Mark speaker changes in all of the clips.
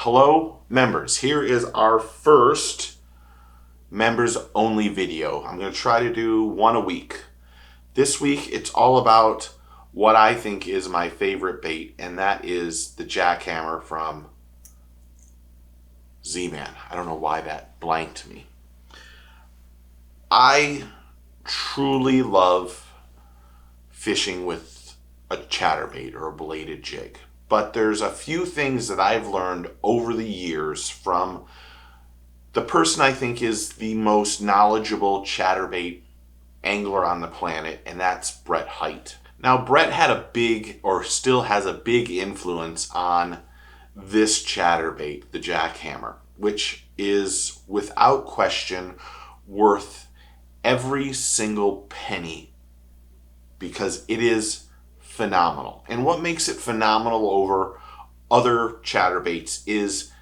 Speaker 1: Hello, members. Here is our first members only video. I'm going to try to do one a week. This week, it's all about what I think is my favorite bait, and that is the jackhammer from Zman. I don't know why that blanked me. I truly love fishing with a chatterbait or a bladed jig. But there's a few things that I've learned over the years from the person I think is the most knowledgeable chatterbait angler on the planet, and that's Brett Hite. Now, Brett had a big, or still has a big influence on this chatterbait, the jackhammer, which is without question worth every single penny because it is phenomenal. And what makes it phenomenal over other chatterbaits is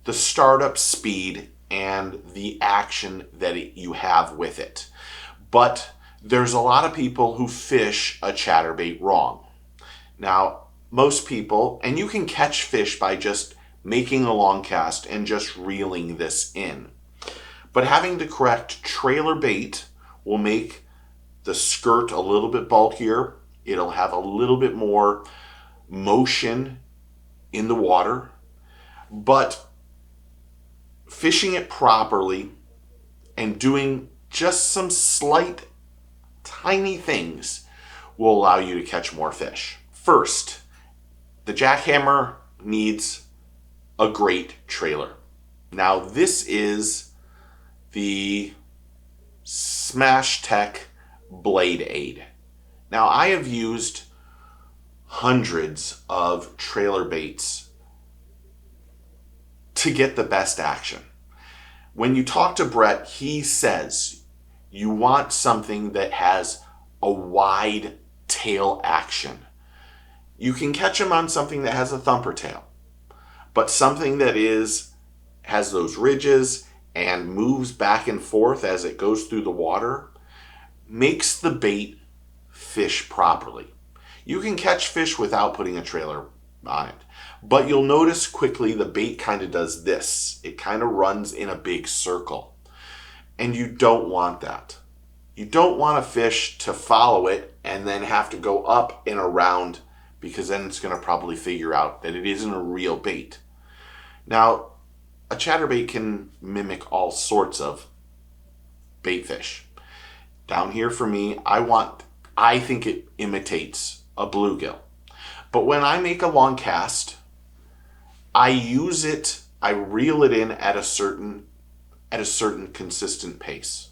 Speaker 1: the startup speed and the action that you have with it. But there's a lot of people who fish a chatterbait wrong. Now, most people, and you can catch fish by just making a long cast and just reeling this in. But having the correct trailer bait will make the skirt a little bit bulkier. It'll have a little bit more motion in the water, but fishing it properly and doing just some slight, tiny things will allow you to catch more fish. First, the jackhammer needs a great trailer. Now, this is the Smash Tech Blade Aid. Now, I have used hundreds of trailer baits to get the best action. When you talk to Brett, he says you want something that has a wide tail action. You can catch him on something that has a thumper tail, but something that has those ridges and moves back and forth as it goes through the water makes the bait fish properly. You can catch fish without putting a trailer on it, but you'll notice quickly the bait kind of does this. It kind of runs in a big circle, and you don't want that. You don't want a fish to follow it and then have to go up and around, because then it's going to probably figure out that it isn't a real bait. Now, a chatterbait can mimic all sorts of bait fish. Down here for me, I think it imitates a bluegill. But when I make a long cast, I reel it in at a certain consistent pace.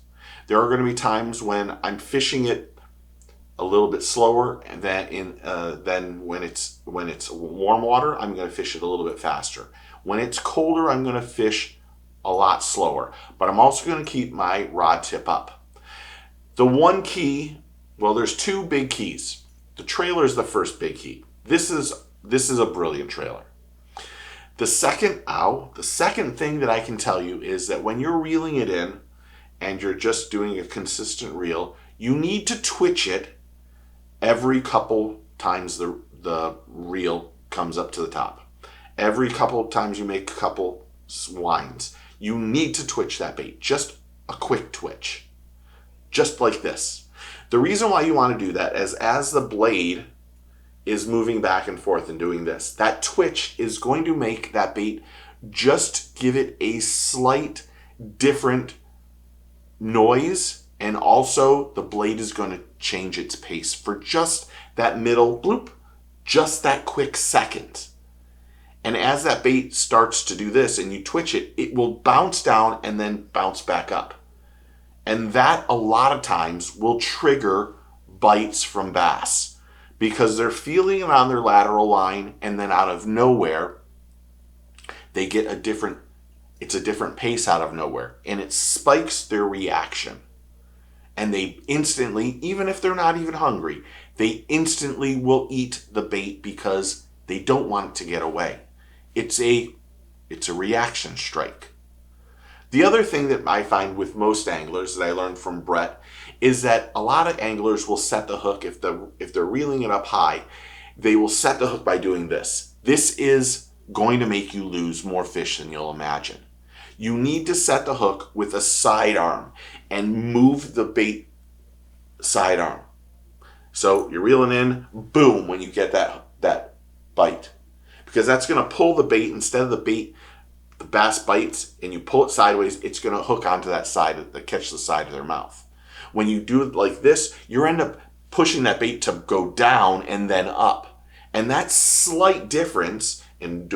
Speaker 1: There are going to be times when I'm fishing it a little bit slower, and then when it's warm water, I'm going to fish it a little bit faster. When it's colder, I'm going to fish a lot slower. But I'm also going to keep my rod tip up. The one key, well, there's two big keys. The trailer is the first big key. This is a brilliant trailer. The second thing that I can tell you is that when you're reeling it in and you're just doing a consistent reel, you need to twitch it every couple times the reel comes up to the top. Every couple times you make a couple winds, you need to twitch that bait. Just a quick twitch. Just like this. The reason why you want to do that is as the blade is moving back and forth and doing this, that twitch is going to make that bait just give it a slight different noise, and also the blade is going to change its pace for just that middle bloop, just that quick second. And as that bait starts to do this and you twitch it, it will bounce down and then bounce back up. And that a lot of times will trigger bites from bass because they're feeling it on their lateral line, and then out of nowhere, they get a different pace out of nowhere, and it spikes their reaction. And they instantly, even if they're not even hungry, they instantly will eat the bait because they don't want it to get away. It's a reaction strike. The other thing that I find with most anglers that I learned from Brett is that a lot of anglers will set the hook, if they're reeling it up high, they will set the hook by doing this. This is going to make you lose more fish than you'll imagine. You need to set the hook with a sidearm and move the bait sidearm. So you're reeling in, boom, when you get that bite. Because that's going to pull the bait. Instead of the bass bites and you pull it sideways, it's going to hook onto that side, catch the side of their mouth. When you do it like this, you end up pushing that bait to go down and then up. And that slight difference in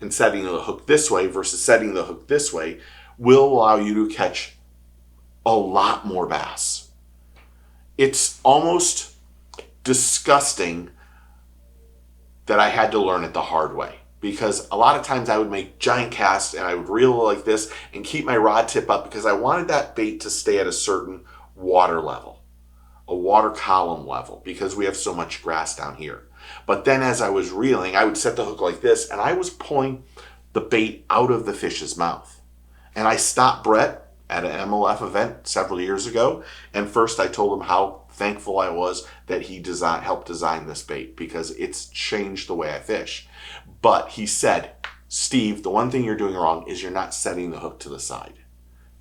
Speaker 1: setting the hook this way versus setting the hook this way will allow you to catch a lot more bass. It's almost disgusting that I had to learn it the hard way, because a lot of times I would make giant casts and I would reel like this and keep my rod tip up because I wanted that bait to stay at a certain water level, a water column level, because we have so much grass down here. But then as I was reeling, I would set the hook like this and I was pulling the bait out of the fish's mouth. And I stopped Brett at an MLF event several years ago, and first I told him how thankful I was that he helped design this bait, because it's changed the way I fish. But he said, Steve, the one thing you're doing wrong is you're not setting the hook to the side.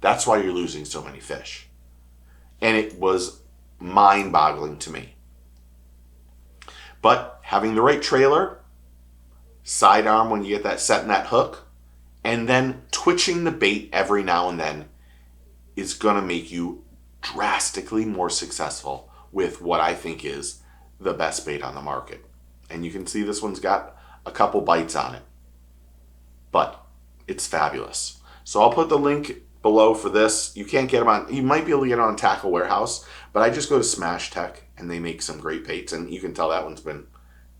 Speaker 1: That's why you're losing so many fish. And it was mind-boggling to me. But having the right trailer, sidearm when you get that set in that hook, and then twitching the bait every now and then is going to make you drastically more successful with what I think is the best bait on the market. And you can see this one's got a couple bites on it, but it's fabulous. So I'll put the link below for this. You can't get them on, you might be able to get it on Tackle Warehouse, but I just go to Smash Tech and they make some great baits, and you can tell that one's been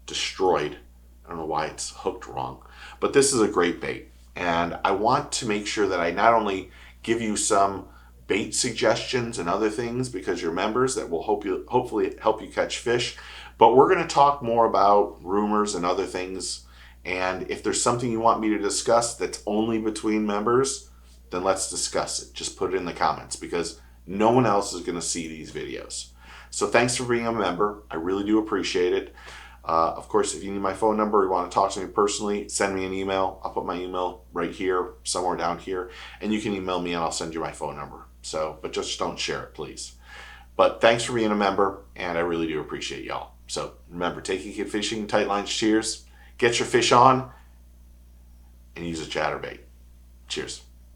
Speaker 1: destroyed. I don't know why it's hooked wrong, but this is a great bait. And I want to make sure that I not only give you some bait suggestions and other things because you're members that will hopefully help you catch fish, but we're going to talk more about rumors and other things. And if there's something you want me to discuss that's only between members, then let's discuss it. Just put it in the comments, because no one else is going to see these videos. So thanks for being a member. I really do appreciate it. Of course, if you need my phone number or you want to talk to me personally, send me an email. I'll put my email right here, somewhere down here, and you can email me and I'll send you my phone number. So, but just don't share it, please. But thanks for being a member, and I really do appreciate y'all. So remember, take your kid fishing, tight lines, cheers. Get your fish on, and use a chatterbait. Cheers.